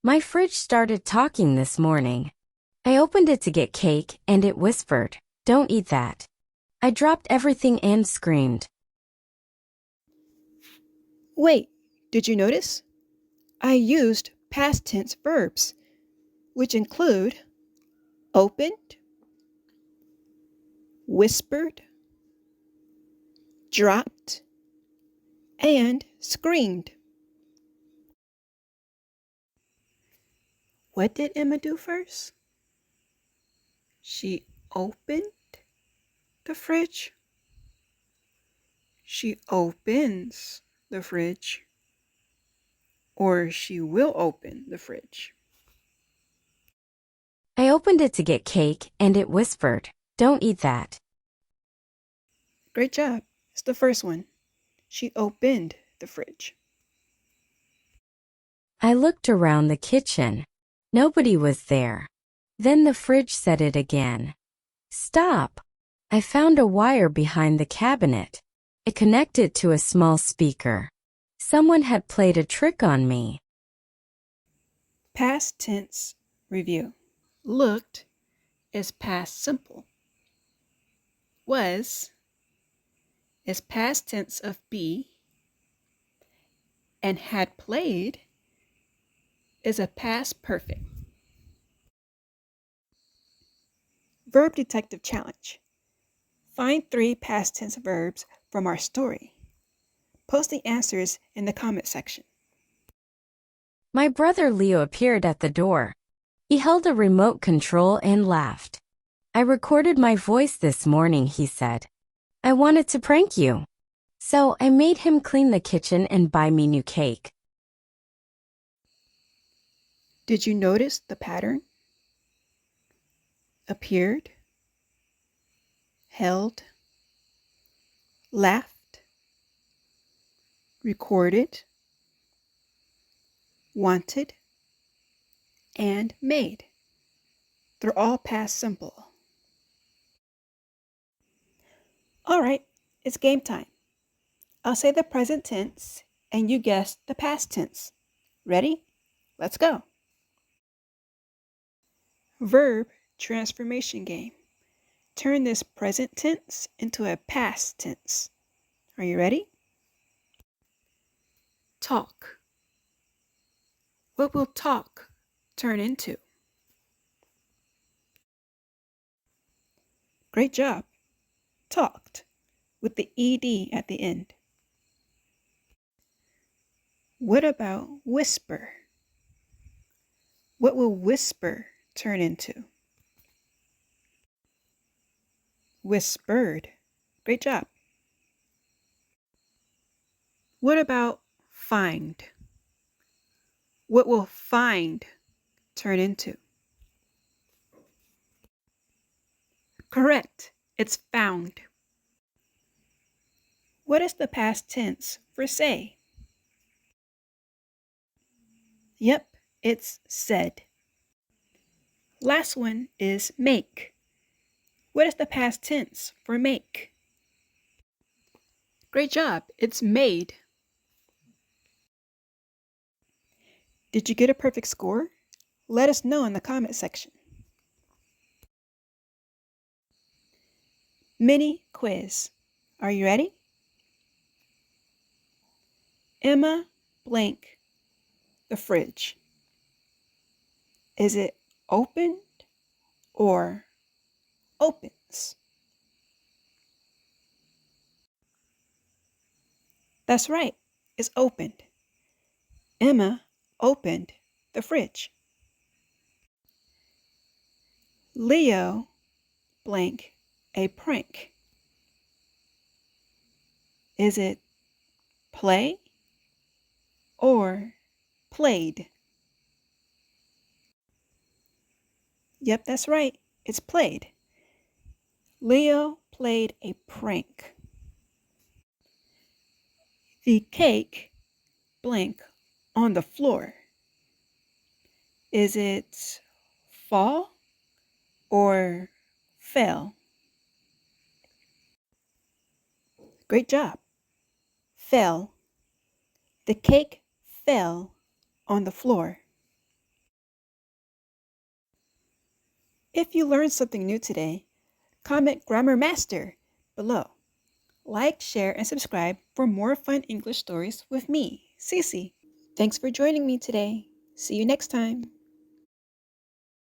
My fridge started talking this morning. I opened it to get cake and it whispered, "Don't eat that." I dropped everything and screamed. Wait, did you notice? I used past tense verbs, which include opened, whispered, dropped, and screamed. What did Emma do first? She opened the fridge. She opens the fridge. Or she will open the fridge. I opened it to get cake and it whispered, "Don't eat that." Great job. It's the first one. She opened the fridge. I looked around the kitchen. Nobody was there. Then the fridge said it again. "Stop." I found a wire behind the cabinet. It connected to a small speaker. Someone had played a trick on me. Past tense review. Looked is past simple. Was is past tense of be. And had played is a past perfect. Verb Detective Challenge. Find 3 past tense verbs from our story. Post the answers in the comment section. My brother Leo appeared at the door. He held a remote control and laughed. "I recorded my voice this morning," he said. "I wanted to prank you." So I made him clean the kitchen and buy me new cake. Did you notice the pattern? Appeared, held, laughed, recorded, wanted, and made. They're all past simple. All right, it's game time. I'll say the present tense and you guess the past tense. Ready? Let's go. Verb transformation game. Turn this present tense into a past tense. Are you ready? Talk. What will talk turn into? Great job. Talked with the ed at the end. What about whisper? What will whisper turn into? Whispered. Great job. What about find? What will find turn into? Correct. It's found. What is the past tense for say? Yep, it's said. Last one is make. What is the past tense for make? Great job. It's made. Did you get a perfect score? Let us know in the comment section. Mini quiz. Are you ready? Emma blank the fridge. Is it opened or opens? That's right. It's opened. Emma opened the fridge. Leo blank a prank. Is it play or played? Yep, that's right. It's played. Leo played a prank. The cake blank on the floor. Is it fall or fell? Great job. Fell. The cake fell on the floor. If you learned something new today, comment Grammar Master below. Like, share, and subscribe for more fun English stories with me, Cece. Thanks for joining me today. See you next time.